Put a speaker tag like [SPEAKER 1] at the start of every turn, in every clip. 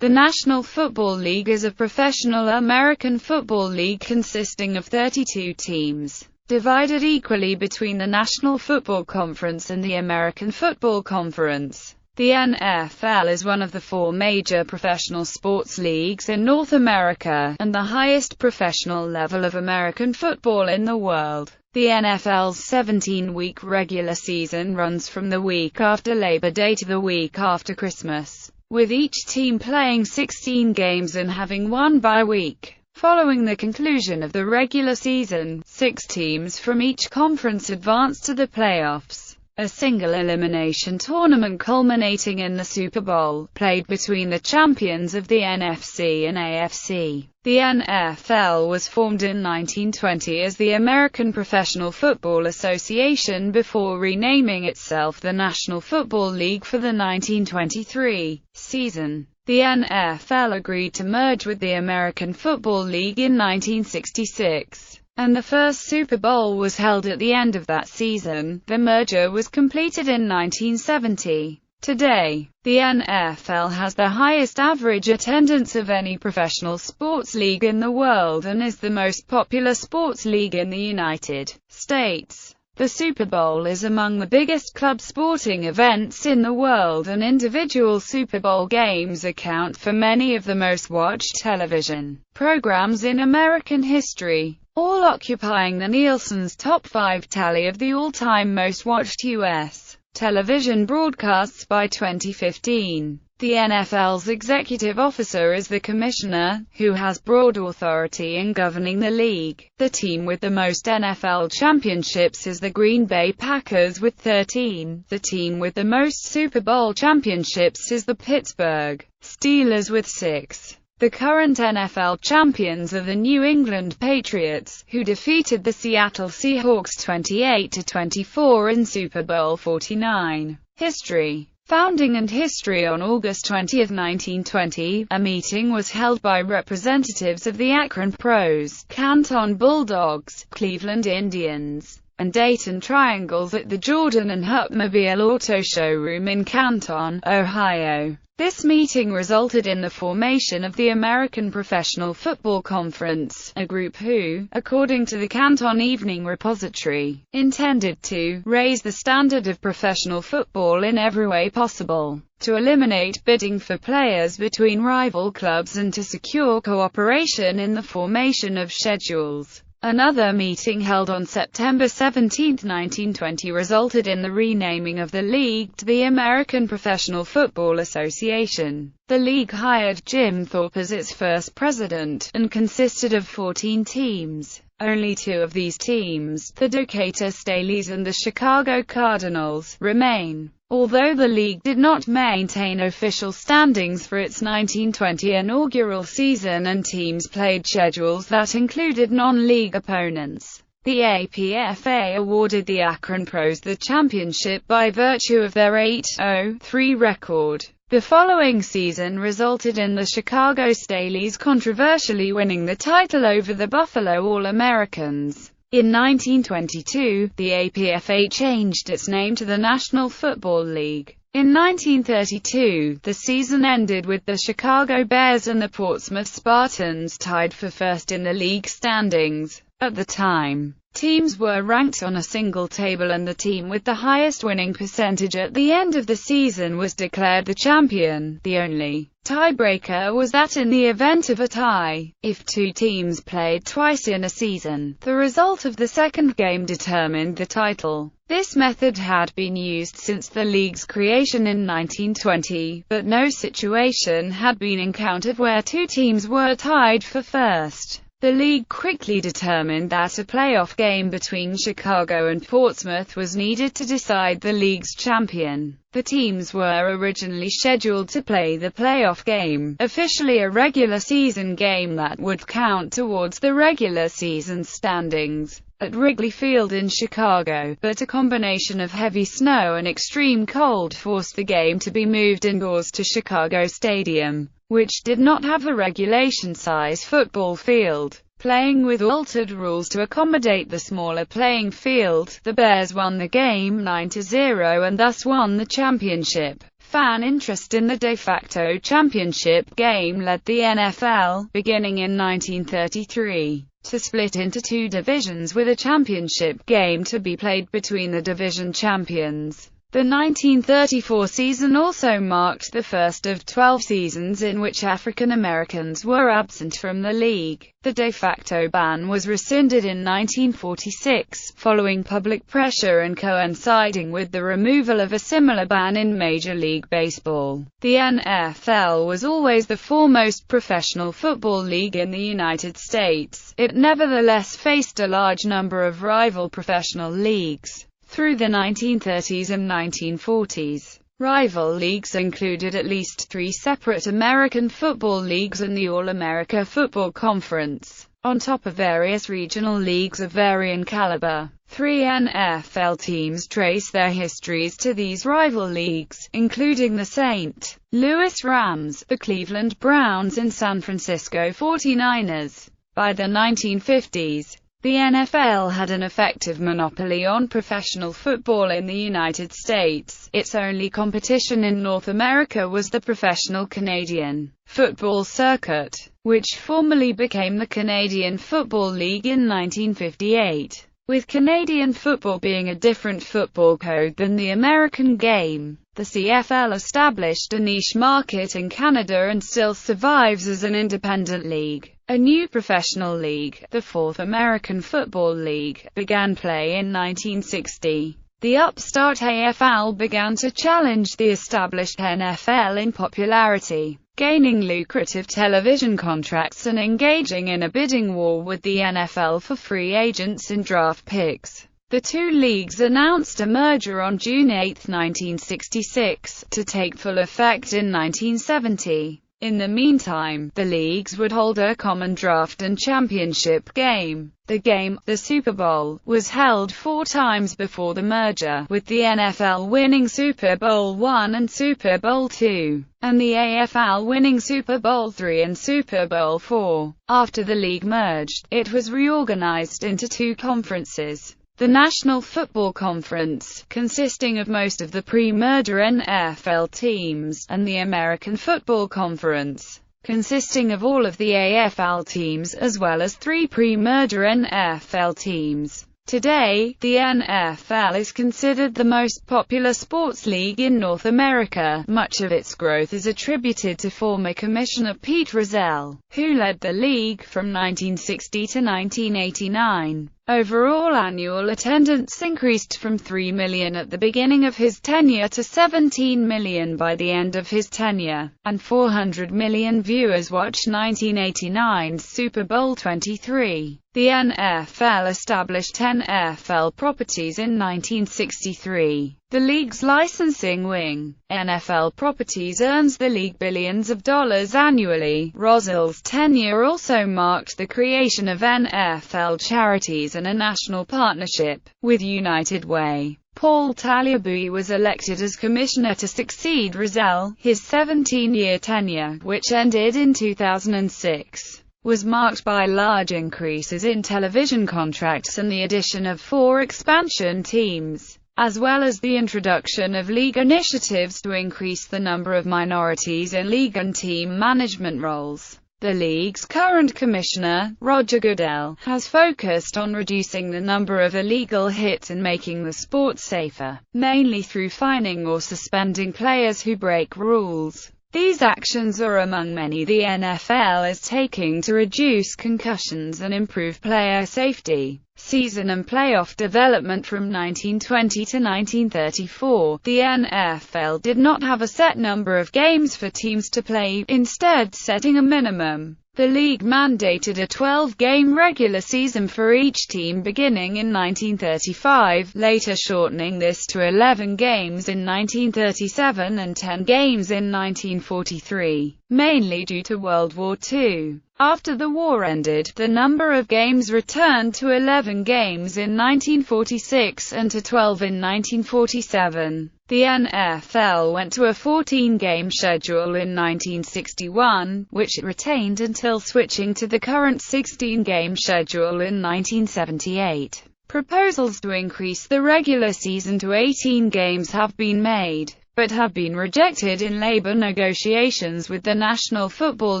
[SPEAKER 1] The National Football League is a professional American football league consisting of 32 teams, divided equally between the National Football Conference and the American Football Conference. The NFL is one of the four major professional sports leagues in North America, and the highest professional level of American football in the world. The NFL's 17-week regular season runs from the week after Labor Day to the week after Christmas, with each team playing 16 games and having one bye week. Following the conclusion of the regular season, 6 teams from each conference advance to the playoffs. A single elimination tournament culminating in the Super Bowl, played between the champions of the NFC and AFC. The NFL was formed in 1920 as the American Professional Football Association before renaming itself the National Football League for the 1923 season. The NFL agreed to merge with the American Football League in 1966. And the first Super Bowl was held at the end of that season. The merger was completed in 1970. Today, the NFL has the highest average attendance of any professional sports league in the world and is the most popular sports league in the United States. The Super Bowl is among the biggest club sporting events in the world, and individual Super Bowl games account for many of the most watched television programs in American history, all occupying the Nielsen's top 5 tally of the all-time most watched U.S. television broadcasts by 2015. The NFL's executive officer is the commissioner, who has broad authority in governing the league. The team with the most NFL championships is the Green Bay Packers with 13. The team with the most Super Bowl championships is the Pittsburgh Steelers with 6. The current NFL champions are the New England Patriots, who defeated the Seattle Seahawks 28-24 in Super Bowl 49. History. Founding and history. On August 20, 1920, a meeting was held by representatives of the Akron Pros, Canton Bulldogs, Cleveland Indians, and Dayton Triangles at the Jordan and Hupmobile Auto Showroom in Canton, Ohio. This meeting resulted in the formation of the American Professional Football Conference, a group who, according to the Canton Evening Repository, intended to raise the standard of professional football in every way possible, to eliminate bidding for players between rival clubs and to secure cooperation in the formation of schedules. Another meeting held on September 17, 1920 resulted in the renaming of the league to the American Professional Football Association. The league hired Jim Thorpe as its first president, and consisted of 14 teams. Only 2 of these teams, the Decatur Staleys and the Chicago Cardinals, remain. Although the league did not maintain official standings for its 1920 inaugural season and teams played schedules that included non-league opponents, the APFA awarded the Akron Pros the championship by virtue of their 8-0-3 record. The following season resulted in the Chicago Staleys controversially winning the title over the Buffalo All-Americans. In 1922, the APFA changed its name to the National Football League. In 1932, the season ended with the Chicago Bears and the Portsmouth Spartans tied for first in the league standings. At the time, teams were ranked on a single table and the team with the highest winning percentage at the end of the season was declared the champion. The only tiebreaker was that in the event of a tie, if 2 teams played twice in a season, the result of the second game determined the title. This method had been used since the league's creation in 1920, but no situation had been encountered where 2 teams were tied for first. The league quickly determined that a playoff game between Chicago and Portsmouth was needed to decide the league's champion. The teams were originally scheduled to play the playoff game, officially a regular season game that would count towards the regular season standings, at Wrigley Field in Chicago, but a combination of heavy snow and extreme cold forced the game to be moved indoors to Chicago Stadium, which did not have a regulation-size football field. Playing with altered rules to accommodate the smaller playing field, the Bears won the game 9-0 and thus won the championship. Fan interest in the de facto championship game led the NFL, beginning in 1933, to split into two divisions with a championship game to be played between the division champions. The 1934 season also marked the first of 12 seasons in which African Americans were absent from the league. The de facto ban was rescinded in 1946, following public pressure and coinciding with the removal of a similar ban in Major League Baseball. The NFL was always the foremost professional football league in the United States. It nevertheless faced a large number of rival professional leagues. Through the 1930s and 1940s, rival leagues included at least 3 separate American football leagues and the All-America Football Conference, on top of various regional leagues of varying caliber. 3 NFL teams trace their histories to these rival leagues, including the St. Louis Rams, the Cleveland Browns and San Francisco 49ers. By the 1950s, the NFL had an effective monopoly on professional football in the United States. Its only competition in North America was the professional Canadian football circuit, which formally became the Canadian Football League in 1958. With Canadian football being a different football code than the American game, the CFL established a niche market in Canada and still survives as an independent league. A new professional league, the Fourth American Football League, began play in 1960. The upstart AFL began to challenge the established NFL in popularity, gaining lucrative television contracts and engaging in a bidding war with the NFL for free agents and draft picks. The two leagues announced a merger on June 8, 1966, to take full effect in 1970. In the meantime, the leagues would hold a common draft and championship game. The game, the Super Bowl, was held 4 times before the merger, with the NFL winning Super Bowl I and Super Bowl II, and the AFL winning Super Bowl III and Super Bowl IV. After the league merged, it was reorganized into 2 conferences. The National Football Conference, consisting of most of the pre-merger NFL teams, and the American Football Conference, consisting of all of the AFL teams as well as 3 pre-merger NFL teams. Today, the NFL is considered the most popular sports league in North America. Much of its growth is attributed to former Commissioner Pete Rozelle, who led the league from 1960 to 1989. Overall annual attendance increased from 3 million at the beginning of his tenure to 17 million by the end of his tenure, and 400 million viewers watched 1989's Super Bowl 23. The NFL established 10 NFL properties in 1963. The league's licensing wing, NFL Properties, earns the league billions of dollars annually. Rozelle's tenure also marked the creation of NFL Charities and a national partnership with United Way. Paul Tagliabue was elected as commissioner to succeed Rozelle. His 17-year tenure, which ended in 2006, was marked by large increases in television contracts and the addition of 4 expansion teams, as well as the introduction of league initiatives to increase the number of minorities in league and team management roles. The league's current commissioner, Roger Goodell, has focused on reducing the number of illegal hits and making the sport safer, mainly through fining or suspending players who break rules. These actions are among many the NFL is taking to reduce concussions and improve player safety. Season and playoff development. From 1920 to 1934, the NFL did not have a set number of games for teams to play, instead setting a minimum. The league mandated a 12-game regular season for each team beginning in 1935, later shortening this to 11 games in 1937 and 10 games in 1943, mainly due to World War II. After the war ended, the number of games returned to 11 games in 1946 and to 12 in 1947. The NFL went to a 14-game schedule in 1961, which it retained until switching to the current 16-game schedule in 1978. Proposals to increase the regular season to 18 games have been made, but have been rejected in labor negotiations with the National Football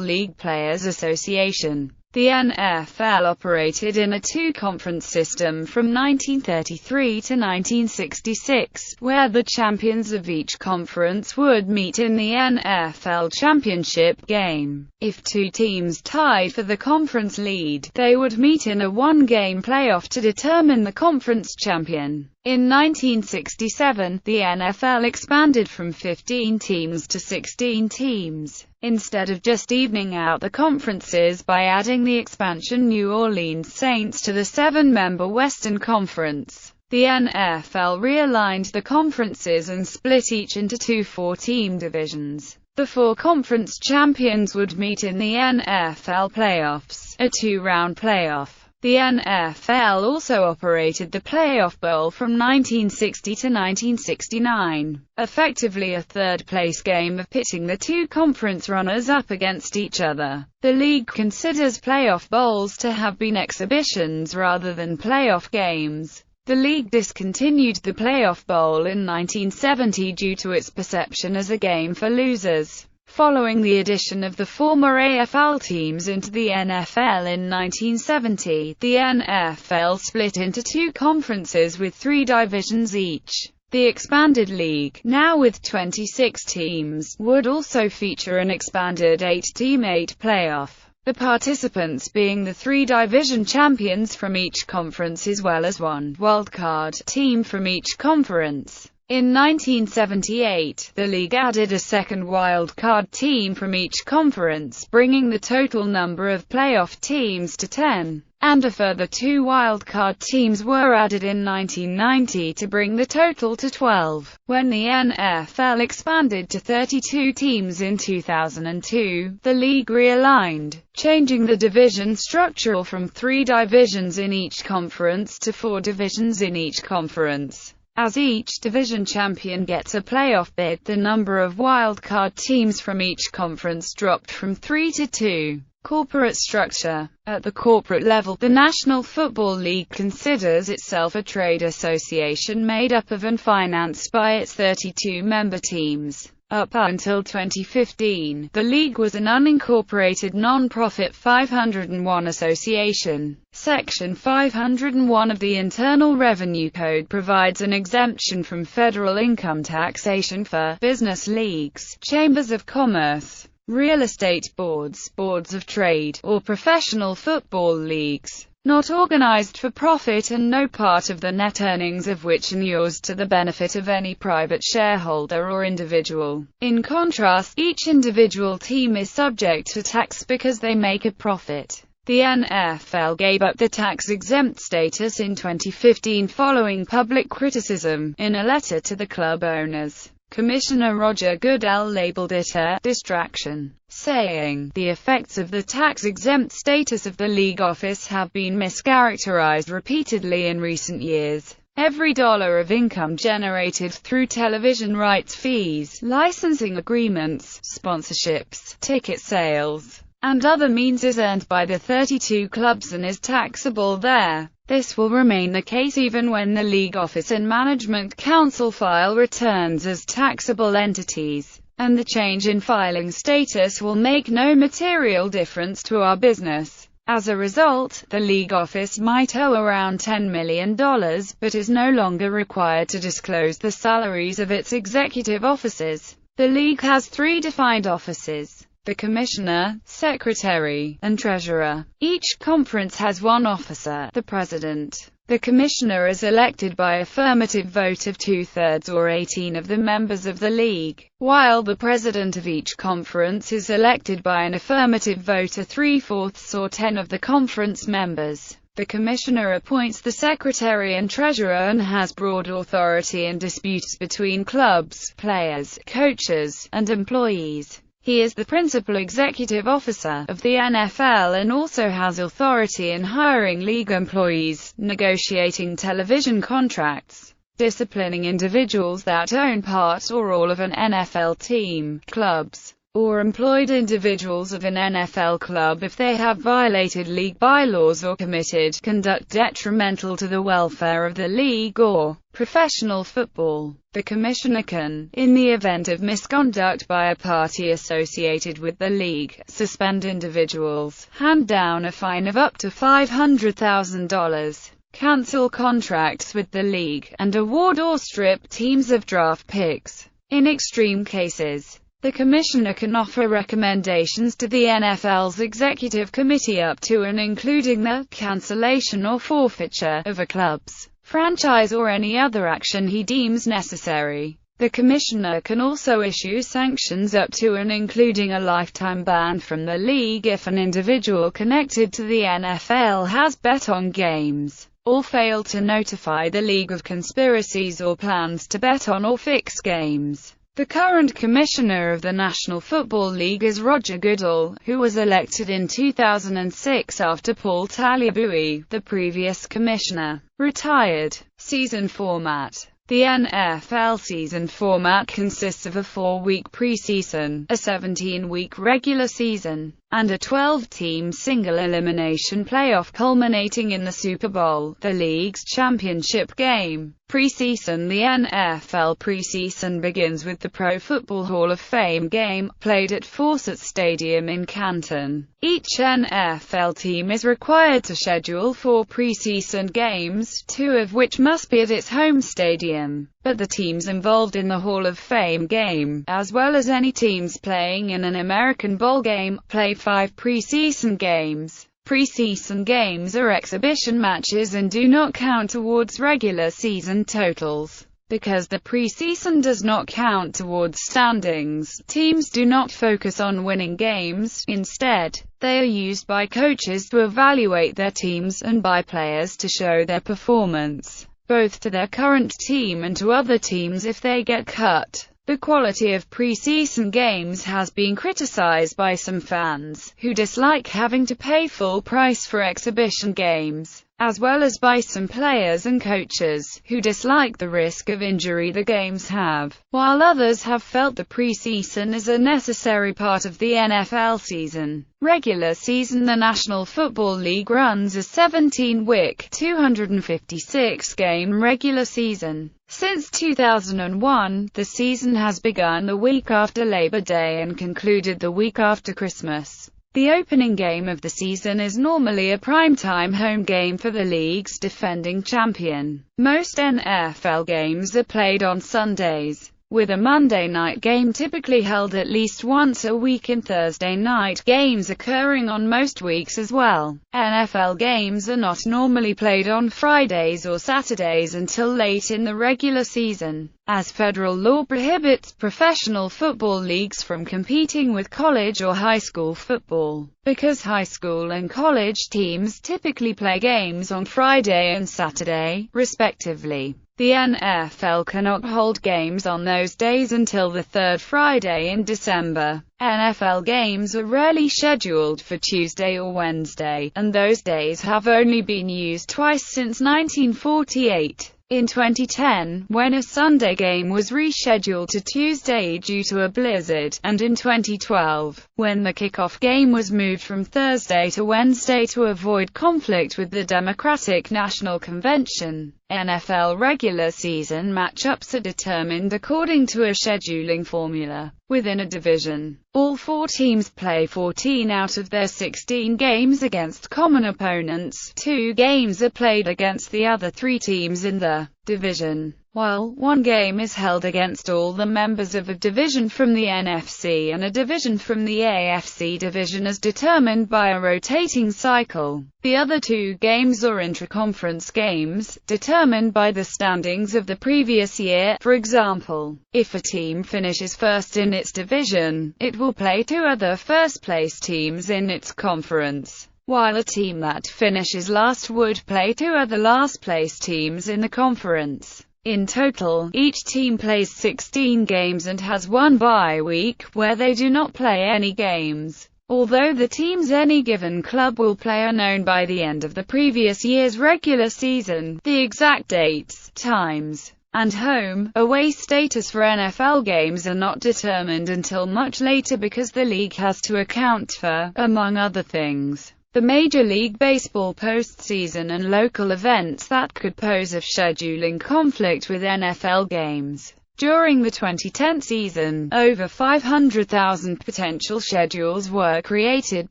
[SPEAKER 1] League Players Association. The NFL operated in a two-conference system from 1933 to 1966, where the champions of each conference would meet in the NFL championship game. If two teams tied for the conference lead, they would meet in a one-game playoff to determine the conference champion. In 1967, the NFL expanded from 15 teams to 16 teams. Instead of just evening out the conferences by adding the expansion New Orleans Saints to the seven-member Western Conference, the NFL realigned the conferences and split each into two four-team divisions. The four conference champions would meet in the NFL playoffs, a two-round playoff. The NFL also operated the Playoff Bowl from 1960 to 1969, effectively a third-place game of pitting the two conference runners-up against each other. The league considers playoff bowls to have been exhibitions rather than playoff games. The league discontinued the Playoff Bowl in 1970 due to its perception as a game for losers. Following the addition of the former AFL teams into the NFL in 1970, the NFL split into two conferences with three divisions each. The expanded league, now with 26 teams, would also feature an expanded 8-team 8 playoff, the participants being the three division champions from each conference as well as one wildcard team from each conference. In 1978, the league added a second wildcard team from each conference, bringing the total number of playoff teams to 10, and a further two wildcard teams were added in 1990 to bring the total to 12. When the NFL expanded to 32 teams in 2002, the league realigned, changing the division structure from 3 divisions in each conference to 4 divisions in each conference. As each division champion gets a playoff bid, the number of wildcard teams from each conference dropped from 3 to 2. Corporate structure. At the corporate level, the National Football League considers itself a trade association made up of and financed by its 32 member teams. Up until 2015, the league was an unincorporated non-profit 501 association. Section 501 of the Internal Revenue Code provides an exemption from federal income taxation for business leagues, chambers of commerce, real estate boards, boards of trade, or professional football leagues, not organized for profit and no part of the net earnings of which inures to the benefit of any private shareholder or individual. In contrast, each individual team is subject to tax because they make a profit. The NFL gave up the tax-exempt status in 2015 following public criticism. In a letter to the club owners, Commissioner Roger Goodell labeled it a distraction, saying, "The effects of the tax-exempt status of the league office have been mischaracterized repeatedly in recent years. Every dollar of income generated through television rights fees, licensing agreements, sponsorships, ticket sales, and other means is earned by the 32 clubs and is taxable there. This will remain the case even when the league office and management council file returns as taxable entities, and the change in filing status will make no material difference to our business. As a result, the league office might owe around $10 million, but is no longer required to disclose the salaries of its executive officers. The league has 3 defined offices: the commissioner, secretary, and treasurer. Each conference has 1 officer, the president. The commissioner is elected by affirmative vote of 2/3 or 18 of the members of the league, while the president of each conference is elected by an affirmative vote of 3/4 or 10 of the conference members. The commissioner appoints the secretary and treasurer and has broad authority in disputes between clubs, players, coaches, and employees. He is the principal executive officer of the NFL and also has authority in hiring league employees, negotiating television contracts, disciplining individuals that own part or all of an NFL team, clubs, or employed individuals of an NFL club if they have violated league bylaws or committed conduct detrimental to the welfare of the league or professional football. The commissioner can, in the event of misconduct by a party associated with the league, suspend individuals, hand down a fine of up to $500,000, cancel contracts with the league, and award or strip teams of draft picks. In extreme cases, the commissioner can offer recommendations to the NFL's executive committee up to and including the cancellation or forfeiture of a club's franchise or any other action he deems necessary. The commissioner can also issue sanctions up to and including a lifetime ban from the league if an individual connected to the NFL has bet on games, or failed to notify the league of conspiracies or plans to bet on or fix games. The current commissioner of the National Football League is Roger Goodell, who was elected in 2006 after Paul Tagliabue, the previous commissioner, retired. Season format. The NFL season format consists of a 4-week preseason, a 17-week regular season, and a 12-team single-elimination playoff culminating in the Super Bowl, the league's championship game. Preseason. The NFL preseason begins with the Pro Football Hall of Fame game, played at Fawcett Stadium in Canton. Each NFL team is required to schedule 4 preseason games, 2 of which must be at its home stadium. But the teams involved in the Hall of Fame game, as well as any teams playing in an American Bowl game, play 5 preseason games. Preseason games are exhibition matches and do not count towards regular season totals. Because the preseason does not count towards standings, teams do not focus on winning games. Instead, they are used by coaches to evaluate their teams and by players to show their performance, both to their current team and to other teams if they get cut. The quality of preseason games has been criticized by some fans, who dislike having to pay full price for exhibition games, as well as by some players and coaches, who dislike the risk of injury the games have, while others have felt the preseason is a necessary part of the NFL season. Regular season. The National Football League runs a 17-week, 256-game regular season. Since 2001, the season has begun the week after Labor Day and concluded the week after Christmas. The opening game of the season is normally a primetime home game for the league's defending champion. Most NFL games are played on Sundays, with a Monday night game typically held at least once a week and Thursday night games occurring on most weeks as well. NFL games are not normally played on Fridays or Saturdays until late in the regular season, as federal law prohibits professional football leagues from competing with college or high school football. Because high school and college teams typically play games on Friday and Saturday, respectively, the NFL cannot hold games on those days until the third Friday in December. NFL games are rarely scheduled for Tuesday or Wednesday, and those days have only been used twice since 1948. In 2010, when a Sunday game was rescheduled to Tuesday due to a blizzard, and in 2012, when the kickoff game was moved from Thursday to Wednesday to avoid conflict with the Democratic National Convention. NFL regular season matchups are determined according to a scheduling formula. Within a division, all 4 teams play 14 out of their 16 games against common opponents. 2 games are played against the other 3 teams in the division, while 1 game is held against all the members of a division from the NFC and a division from the AFC division as determined by a rotating cycle. The other 2 games are intra-conference games, determined by the standings of the previous year. For example, if a team finishes first in its division, it will play 2 other first-place teams in its conference, while a team that finishes last would play 2 other last-place teams in the conference. In total, each team plays 16 games and has 1 bye week, where they do not play any games. Although the teams any given club will play are known by the end of the previous year's regular season, the exact dates, times, and home-away status for NFL games are not determined until much later because the league has to account for, among other things, the Major League Baseball postseason and local events that could pose a scheduling conflict with NFL games. During the 2010 season, over 500,000 potential schedules were created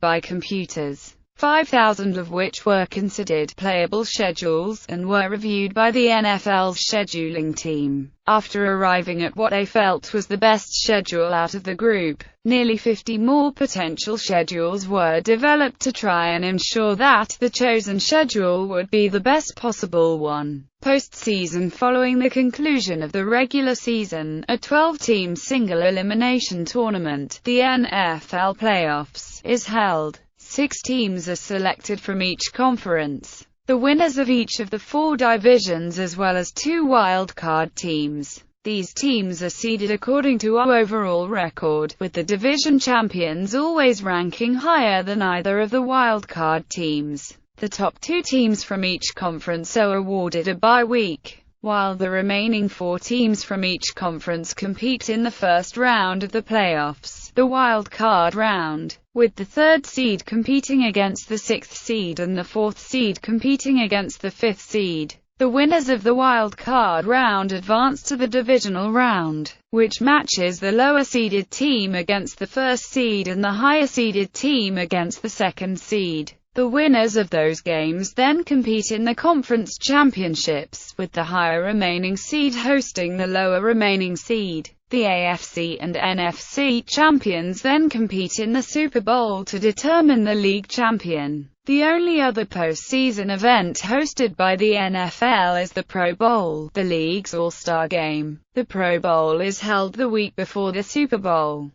[SPEAKER 1] by computers, 5,000 of which were considered playable schedules, and were reviewed by the NFL's scheduling team. After arriving at what they felt was the best schedule out of the group, nearly 50 more potential schedules were developed to try and ensure that the chosen schedule would be the best possible one. Postseason. Following the conclusion of the regular season, a 12-team single-elimination tournament, the NFL playoffs, is held. 6 teams are selected from each conference. The winners of each of the 4 divisions as well as 2 wild-card teams. These teams are seeded according to overall record, with the division champions always ranking higher than either of the wild-card teams. The top 2 teams from each conference are awarded a bye week, while the remaining 4 teams from each conference compete in the first round of the playoffs, the wild card round, with the 3rd seed competing against the 6th seed and the 4th seed competing against the 5th seed. The winners of the wild card round advance to the divisional round, which matches the lower seeded team against the 1st seed and the higher seeded team against the 2nd seed. The winners of those games then compete in the conference championships, with the higher remaining seed hosting the lower remaining seed. The AFC and NFC champions then compete in the Super Bowl to determine the league champion. The only other postseason event hosted by the NFL is the Pro Bowl, the league's all-star game. The Pro Bowl is held the week before the Super Bowl.